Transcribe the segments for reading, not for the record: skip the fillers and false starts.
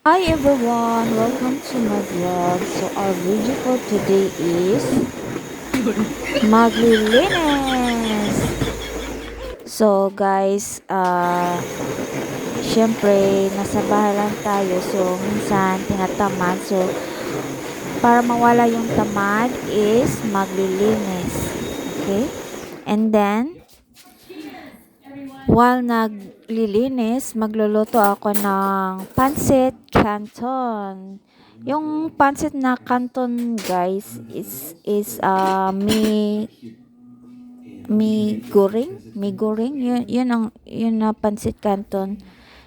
Hi everyone, welcome to my vlog. So our video for today is maglilinis. So guys, syempre nasa bahay lang tayo. So minsan tinatamad. So para mawala yung tamad is maglilinis. Okay? And then while naglilinis, magluluto ako ng pancit canton. Yung pancit na canton, guys, mi goreng, yun na pancit canton.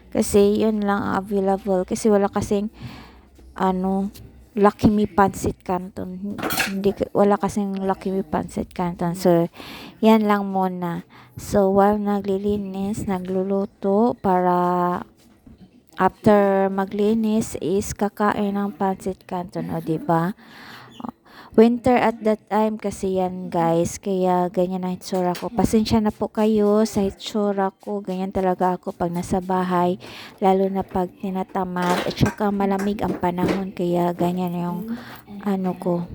Kasi yun lang ang available kasi wala kasing ano Lucky Me Pancit Canton. Wala kasing Lucky Me Pancit Canton. So, yan lang muna. So, while naglilinis, nagluluto para after maglinis is kakain ng Pancit Canton. O, diba? Winter at that time kasi yan guys, kaya ganyan ang itsura ko. Pasensya na po kayo sa itsura ko, ganyan talaga ako pag nasa bahay, lalo na pag tinatamad at saka malamig ang panahon, kaya ganyan yung ano ko,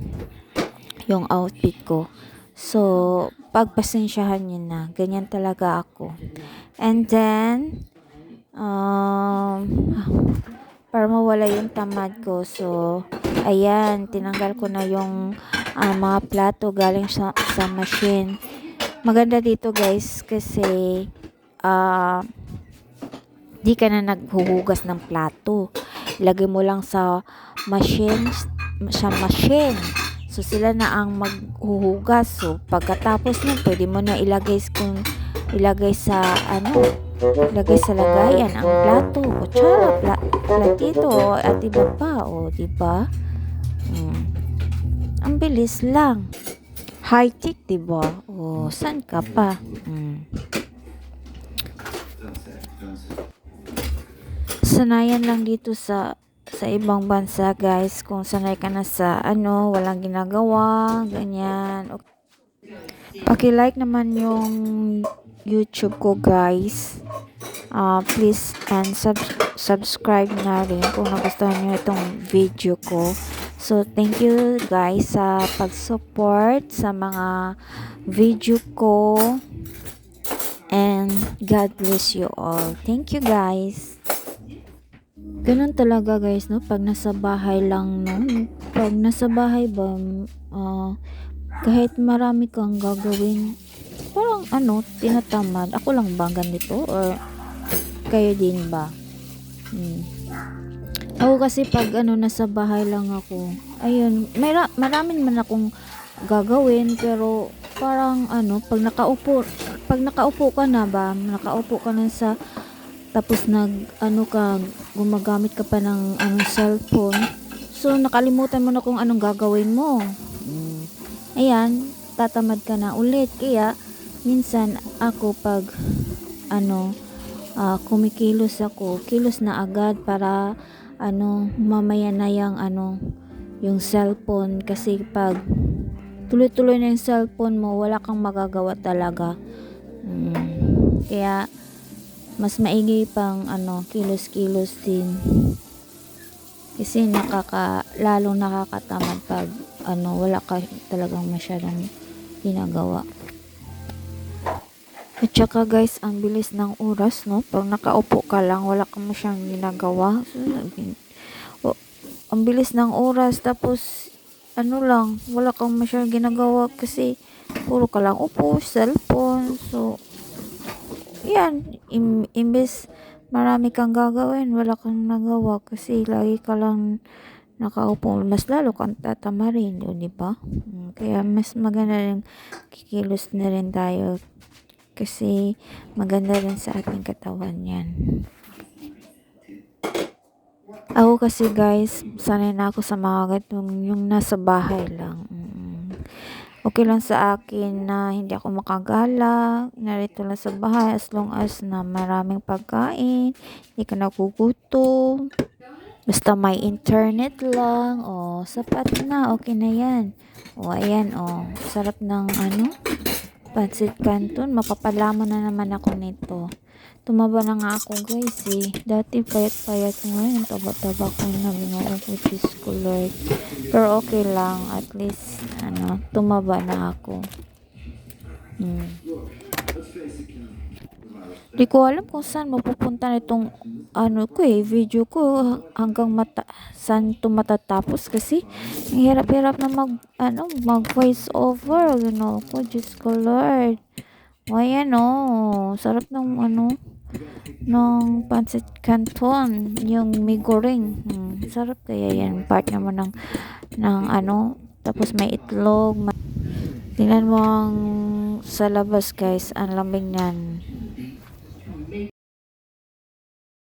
yung outfit ko. So, pagpasensyahan nyo na, ganyan talaga ako. And then, para mawala yung tamad ko. So, ayan, tinanggal ko na yung mga plato galing sa machine. Maganda dito guys kasi di ka na naghuhugas ng plato. Ilagay mo lang sa machine. So, sila na ang maghuhugas. So, pagkatapos nun, pwede mo na ilagay sa lagay sa lagayan ang plato, kutsara, platito at iba pa, o di ba? Ang bilis lang. High tech, di ba? O saan ka pa? Sanayan lang dito sa ibang bansa, guys. Kung sanay ka na sa walang ginagawa, ganyan. Okay. Paki-like naman yung YouTube ko, guys. Please and subscribe na rin kung nagustuhan nyo itong video ko. So, thank you guys sa pag-support sa mga video ko. And God bless you all. Thank you guys. Ganun talaga guys, no? Pag nasa bahay lang, no? Pag nasa bahay ba, kahit marami kang gagawin, parang tinatamad. Ako lang ba ganito? Or kayo din ba? Ako kasi pag nasa bahay lang ako, ayun, marami man akong gagawin, pero parang pag nakaupo ka na ba, nakaupo ka na tapos gumagamit ka pa ng cellphone, so nakalimutan mo na kung anong gagawin mo. Ayan, tatamad ka na ulit. Kaya minsan ako pag kumikilos ako, kilos na agad para mamaya na yung cellphone, kasi pag tuloy-tuloy na yung cellphone mo, wala kang magagawa talaga. Kaya mas maigi pang kilos-kilos din, kasi lalong nakakatamad pag wala ka talagang masyadong ginagawa. At saka guys, ang bilis ng oras, no? Pag nakaupo ka lang, wala kang masyang ginagawa. So, ang bilis ng oras, tapos lang, wala kang masyang ginagawa kasi puro ka lang upo, cellphone. So, yan, imbes marami kang gagawin, wala kang nagawa kasi lagi ka lang nakaupo, mas lalo kang tatamarin, di ba? Kaya mas maganda rin kikilos na rin tayo, kasi maganda rin sa ating katawan yan. Ako kasi guys, sanay na ako sa mga ganitong yung nasa bahay lang. Okay lang sa akin na hindi ako makagala, narito lang sa bahay, as long as na maraming pagkain, hindi ka nagugutom, basta may internet lang, sapat na, okay na yan. Ayan, sarap ng pancit canton. Mapapalaman na naman ako nito. tumaba na nga ako guys eh. Dati payat-payat ko, ngayon taba-taba ko na, Ginoo ko, Diyos ko Lord. Pero okay lang, at least ano, tumaba na ako. Di ko alam kung saan mapupunta nitong ano ko video ko, hanggang saan to matatapos, kasi ang hirap-hirap na mag voice over, ko, Diyos ko Lord. Ayan sarap ng ng pancit canton, yung mee goreng. Sarap kaya yan, part naman ng tapos may itlog. Tingnan mo sa labas guys, ang lamig niyan.